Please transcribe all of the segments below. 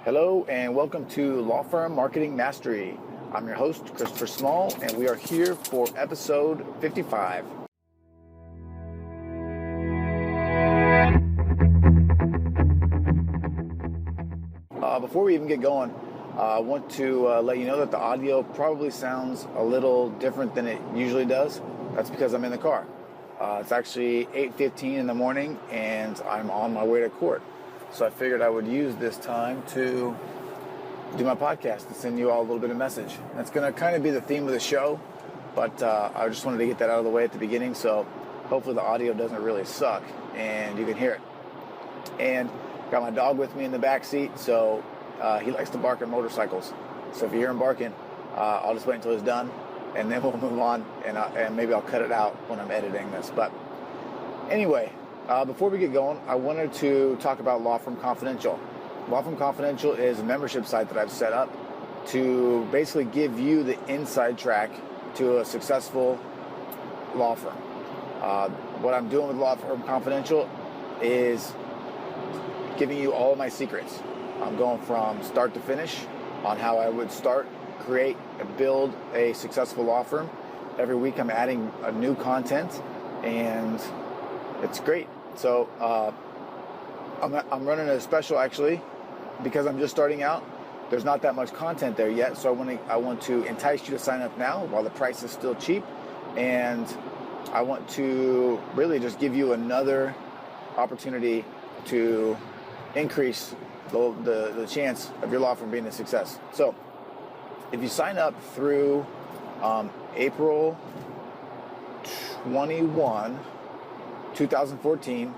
Hello and welcome to Law Firm Marketing Mastery. I'm your host, Christopher Small, and we are here for episode 55. Before we even get going, I want to let you know that the audio probably sounds a little different than it usually does. That's because I'm in the car. It's actually 8:15 in the morning and I'm on my way to court. So I figured I would use this time to do my podcast and send you all a little bit of message. That's going to kind of be the theme of the show, but I just wanted to get that out of the way at the beginning, so hopefully the audio doesn't really suck and you can hear it. And got my dog with me in the back seat, so he likes to bark at motorcycles. So if you hear him barking, I'll just wait until he's done, and then we'll move on, and maybe I'll cut it out when I'm editing this. But anyway, before we get going, I wanted to talk about Law Firm Confidential. Law Firm Confidential is a membership site that I've set up to basically give you the inside track to a successful law firm. What I'm doing with Law Firm Confidential is giving you all my secrets. I'm going from start to finish on how I would start, create, and build a successful law firm. Every week I'm adding a new content, and it's great. So I'm running a special actually because I'm just starting out. There's not that much content there yet, so I want to entice you to sign up now while the price is still cheap, and I want to really just give you another opportunity to increase the chance of your law firm being a success. So if you sign up through April 21, 2014,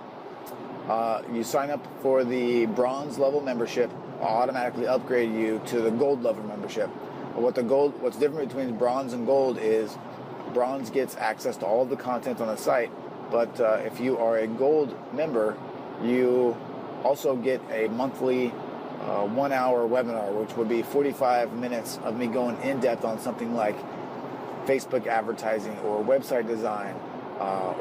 you sign up for the bronze level membership, I'll automatically upgrade you to the gold level membership. What's different between bronze and gold is bronze gets access to all of the content on the site, but if you are a gold member, you also get a monthly 1-hour webinar, which would be 45 minutes of me going in depth on something like Facebook advertising or website design,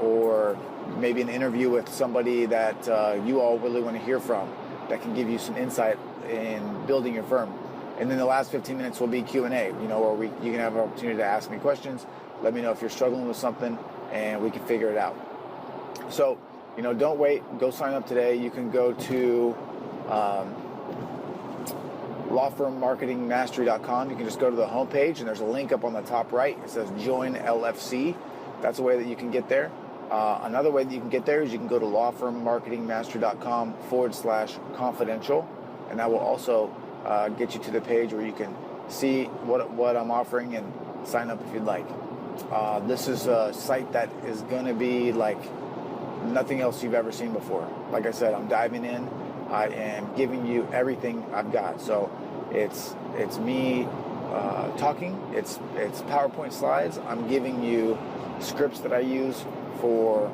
or maybe an interview with somebody that you all really want to hear from that can give you some insight in building your firm. And then the last 15 minutes will be Q&A, where you can have an opportunity to ask me questions, let me know if you're struggling with something, and we can figure it out. So, don't wait, go sign up today. You can go to lawfirmmarketingmastery.com. You can just go to the homepage, and there's a link up on the top right. It says Join LFC. That's a way that you can get there. Another way that you can get there is you can go to lawfirmmarketingmastery.com/confidential, and that will also get you to the page where you can see what I'm offering and sign up if you'd like. This is a site that is going to be like nothing else you've ever seen before. Like I said, I'm diving in. I am giving you everything I've got. So it's me talking. It's PowerPoint slides. I'm giving you scripts that I use for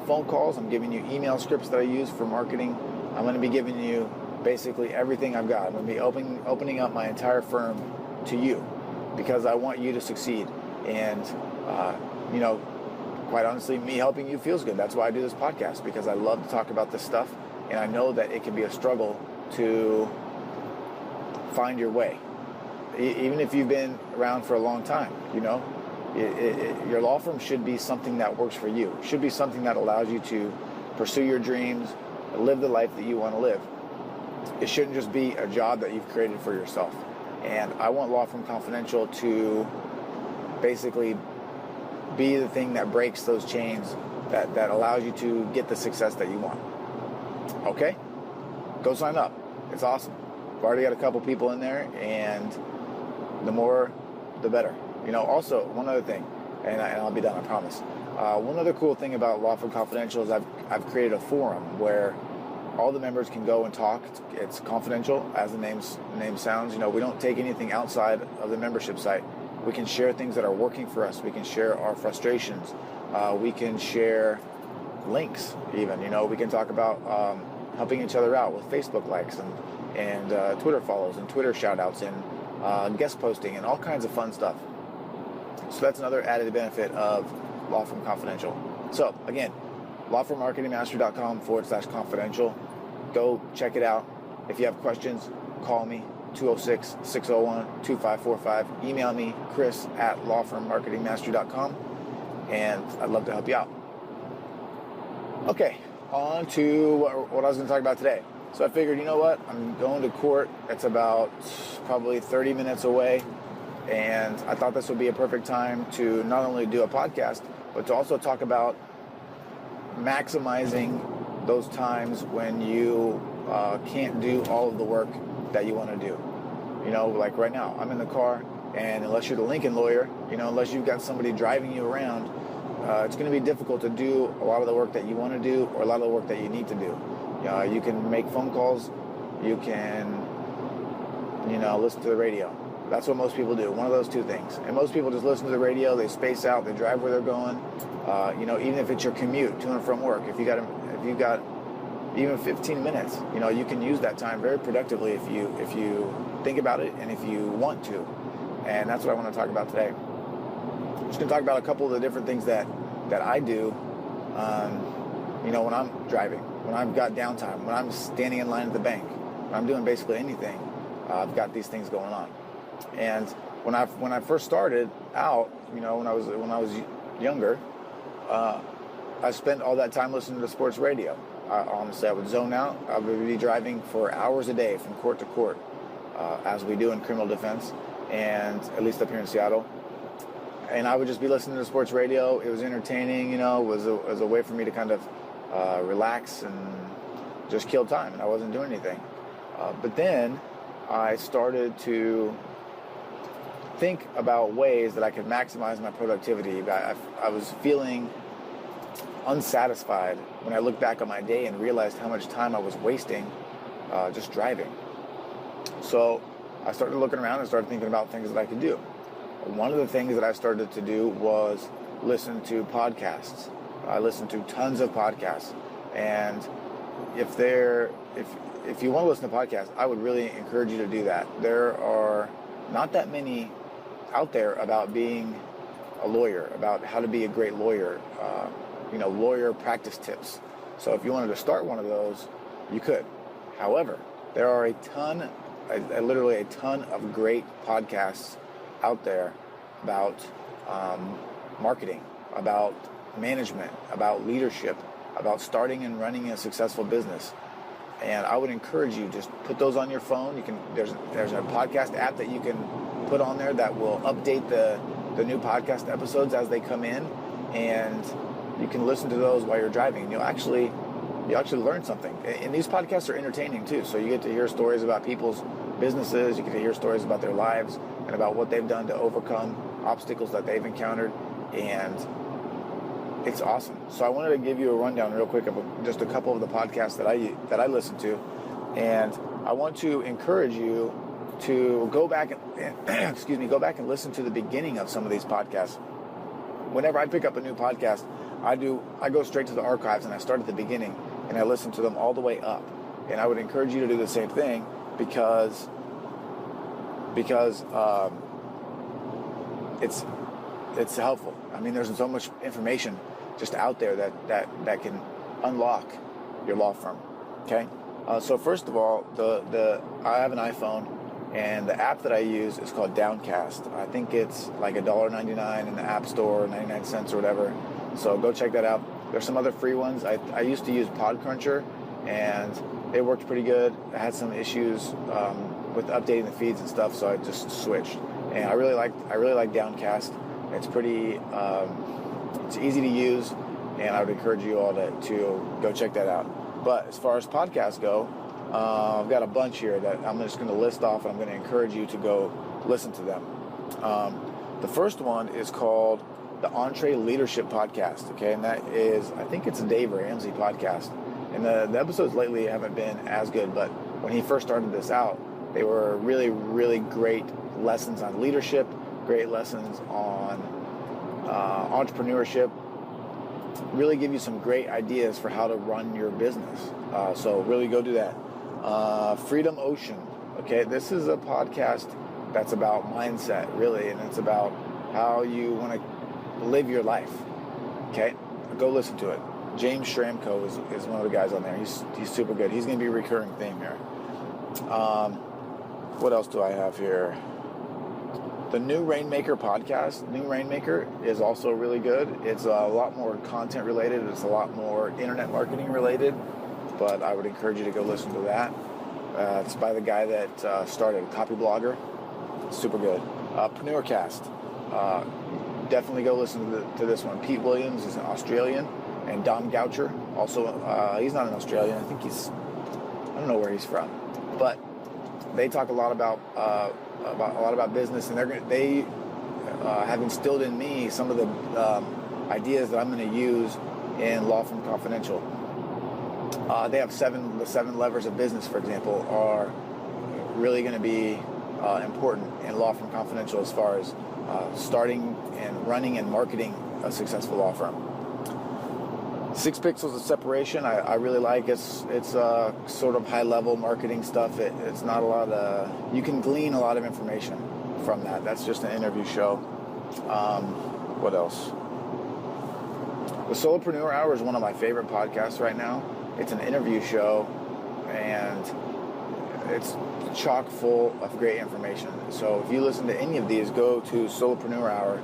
phone calls. I'm giving you email scripts that I use for marketing. I'm going to be giving you basically everything I've got. I'm going to be opening up my entire firm to you because I want you to succeed. And, quite honestly, me helping you feels good. That's why I do this podcast, because I love to talk about this stuff, and I know that it can be a struggle to find your way. Even if you've been around for a long time, your law firm should be something that works for you. It should be something that allows you to pursue your dreams, live the life that you want to live. It shouldn't just be a job that you've created for yourself. And I want Law Firm Confidential to basically be the thing that breaks those chains that allows you to get the success that you want. Okay? Go sign up. It's awesome. I've already got a couple people in there, and the more, the better. Also, one other thing, and I'll be done, I promise. One other cool thing about Law Firm Confidential is I've created a forum where all the members can go and talk. It's confidential, as the name sounds. We don't take anything outside of the membership site. We can share things that are working for us. We can share our frustrations. We can share links even. We can talk about helping each other out with Facebook likes and Twitter follows and Twitter shout outs and guest posting and all kinds of fun stuff. So that's another added benefit of Law Firm Confidential. So again, lawfirmmarketingmastery.com/confidential. Go check it out. If you have questions, call me, 206-601-2545. Email me, chris@lawfirmmarketingmastery.com, and I'd love to help you out. Okay, on to what I was going to talk about today. So I figured, you know what? I'm going to court. It's about probably 30 minutes away. And I thought this would be a perfect time to not only do a podcast, but to also talk about maximizing those times when you can't do all of the work that you want to do. You know, like right now, I'm in the car, and unless you're the Lincoln lawyer, you know, unless you've got somebody driving you around, it's going to be difficult to do a lot of the work that you want to do or a lot of the work that you need to do. You can make phone calls, you can, listen to the radio. That's what most people do, one of those two things. And most people just listen to the radio, they space out, they drive where they're going. Even if it's your commute to and from work, if you got even 15 minutes, you can use that time very productively if you think about it and if you want to. And that's what I want to talk about today. I'm just going to talk about a couple of the different things that I do, when I'm driving, when I've got downtime, when I'm standing in line at the bank, when I'm doing basically anything, I've got these things going on. And when I first started out, when I was younger, I spent all that time listening to sports radio. Honestly, I would zone out. I would be driving for hours a day from court to court, as we do in criminal defense, and at least up here in Seattle. And I would just be listening to sports radio. It was entertaining, it was a way for me to kind of relax and just kill time, and I wasn't doing anything. But then I started to think about ways that I could maximize my productivity. I was feeling unsatisfied when I looked back on my day and realized how much time I was wasting just driving. So I started looking around and started thinking about things that I could do. One of the things that I started to do was listen to podcasts. I listened to tons of podcasts, and if you want to listen to podcasts, I would really encourage you to do that. There are not that many out there about being a lawyer, about how to be a great lawyer, lawyer practice tips. So if you wanted to start one of those, you could. However, there are literally a ton of great podcasts out there about marketing, about management, about leadership, about starting and running a successful business. And I would encourage you, just put those on your phone. There's a podcast app that you can put on there that will update the new podcast episodes as they come in, and you can listen to those while you're driving, and you'll actually learn something. And these podcasts are entertaining too, so you get to hear stories about people's businesses, you get to hear stories about their lives and about what they've done to overcome obstacles that they've encountered, and it's awesome. So I wanted to give you a rundown real quick of just a couple of the podcasts that I listen to, and I want to encourage you to go back and listen to the beginning of some of these podcasts. Whenever I pick up a new podcast, I go straight to the archives and I start at the beginning and I listen to them all the way up. And I would encourage you to do the same thing because it's helpful. I mean, there's so much information just out there that can unlock your law firm. Okay. So first of all, I have an iPhone, and the app that I use is called Downcast. I think it's like $1.99 in the App Store, 99 cents or whatever. So go check that out. There's some other free ones. I used to use Podcruncher, and it worked pretty good. I had some issues with updating the feeds and stuff, so I just switched. And I really like Downcast. It's pretty, it's easy to use, and I would encourage you all to go check that out. But as far as podcasts go, I've got a bunch here that I'm just going to list off, and I'm going to encourage you to go listen to them. The first one is called the Entree Leadership Podcast, okay? And that is, I think it's a Dave Ramsey podcast. And the episodes lately haven't been as good, but when he first started this out, they were really, really great lessons on leadership, great lessons on entrepreneurship, really give you some great ideas for how to run your business. So really go do that. Freedom Ocean. Okay, this is a podcast that's about mindset, really, and it's about how you want to live your life. Okay, go listen to it. James Schramko is one of the guys on there. He's super good. He's going to be a recurring theme here. What else do I have here? The New Rainmaker podcast. New Rainmaker is also really good. It's a lot more content related. It's a lot more internet marketing related. But I would encourage you to go listen to that. It's by the guy that started Copy Blogger. Super good. Preneurcast. Definitely go listen to this one. Pete Williams is an Australian, and Dom Goucher also. He's not an Australian. I think I don't know where he's from, but they talk a lot about business, and they have instilled in me some of the ideas that I'm going to use in Law Firm Confidential. They have the seven levers of business, for example, are really going to be important in Law Firm Confidential as far as starting and running and marketing a successful law firm. 6 Pixels of Separation, I really like. It's sort of high-level marketing stuff. It's not a lot of... You can glean a lot of information from that. That's just an interview show. What else? The Solopreneur Hour is one of my favorite podcasts right now. It's an interview show, and it's chock full of great information. So if you listen to any of these, go to Solopreneur Hour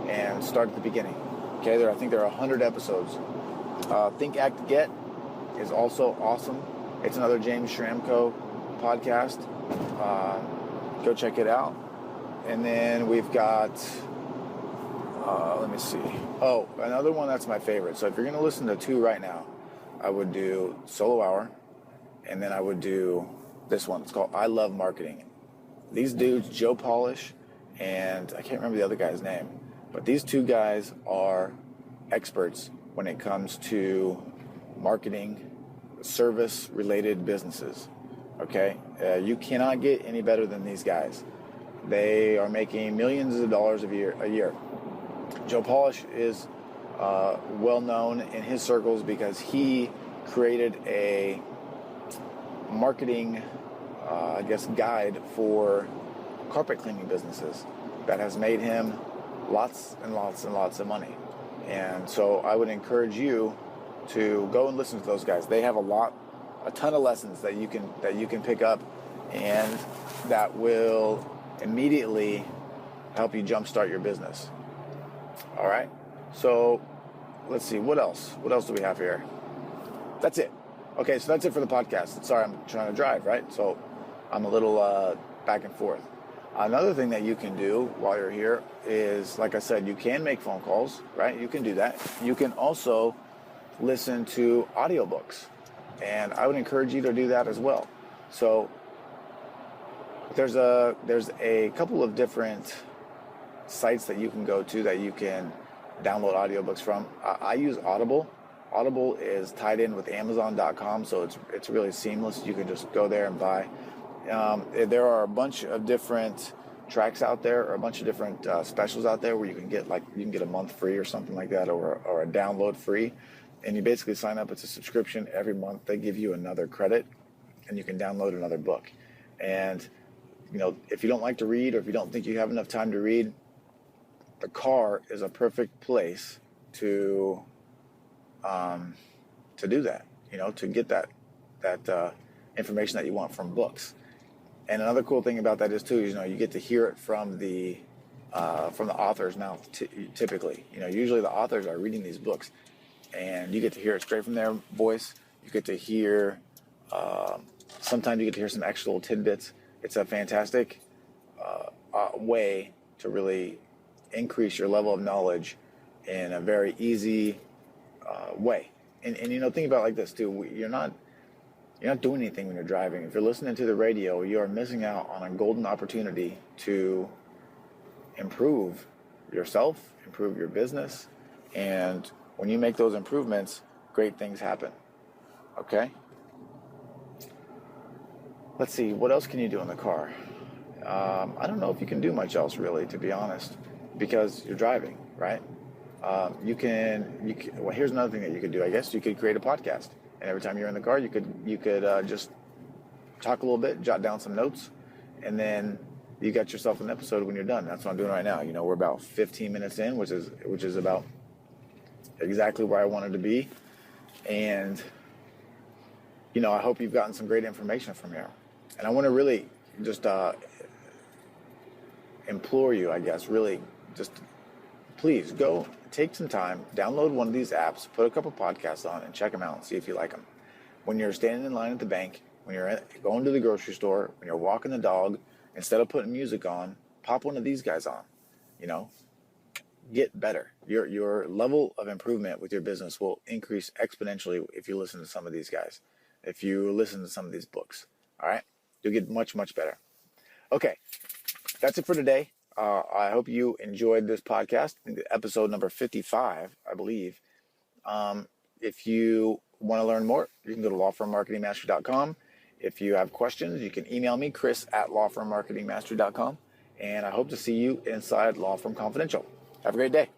and start at the beginning. Okay, I think there are 100 episodes. Think, Act, Get is also awesome. It's another James Schramko podcast. Go check it out. And then we've got, let me see. Oh, another one that's my favorite. So if you're going to listen to 2 right now, I would do Solo Hour, and then I would do this one. It's called I Love Marketing. These dudes, Joe Polish, and I can't remember the other guy's name, but these 2 guys are experts when it comes to marketing, service-related businesses, okay? You cannot get any better than these guys. They are making millions of dollars a year. Joe Polish is well-known in his circles because he created a marketing, guide for carpet cleaning businesses that has made him lots and lots and lots of money. And so I would encourage you to go and listen to those guys. They have a ton of lessons that you can pick up, and that will immediately help you jumpstart your business. All right. So let's see, what else? What else do we have here? That's it. Okay, so that's it for the podcast. Sorry, I'm trying to drive, right? So I'm a little back and forth. Another thing that you can do while you're here is, like I said, you can make phone calls, right? You can do that. You can also listen to audiobooks, and I would encourage you to do that as well. So there's a couple of different sites that you can go to that you can download audiobooks from. I use Audible. Audible is tied in with Amazon.com, so it's really seamless. You can just go there and buy. There are a bunch of different tracks out there, or a bunch of different specials out there where you can get a month free or something like that, or a download free. And you basically sign up. It's a subscription. Every month they give you another credit, and you can download another book. And if you don't like to read, or if you don't think you have enough time to read, the car is a perfect place to do that. To get that information that you want from books. And another cool thing about that is too, you get to hear it from the author's mouth. Typically, usually the authors are reading these books, and you get to hear it straight from their voice. You get to hear. Sometimes you get to hear some extra little tidbits. It's a fantastic way to really increase your level of knowledge in a very easy way. And think about it like this too. You're not doing anything when you're driving. If you're listening to the radio, you are missing out on a golden opportunity to improve yourself, improve your business, and when you make those improvements, great things happen. Okay? Let's see, what else can you do in the car? I don't know if you can do much else really, to be honest, because you're driving, right? You can. Well, here's another thing that you could do. I guess you could create a podcast, and every time you're in the car, you could just talk a little bit, jot down some notes, and then you got yourself an episode when you're done. That's what I'm doing right now. We're about 15 minutes in, which is about exactly where I wanted to be, and I hope you've gotten some great information from here. And I want to really just implore you, I guess, really, just please go take some time, download one of these apps, put a couple podcasts on, and check them out and see if you like them. When you're standing in line at the bank, when you're going to the grocery store, when you're walking the dog, instead of putting music on, pop one of these guys on. You know, get better. Your level of improvement with your business will increase exponentially if you listen to some of these guys, if you listen to some of these books. All right, you'll get much, much better. Okay, that's it for today. I hope you enjoyed this podcast, episode number 55, I believe. If you want to learn more, you can go to lawfirmmarketingmastery.com. If you have questions, you can email me, chris@lawfirmmarketingmastery.com. And I hope to see you inside Law Firm Confidential. Have a great day.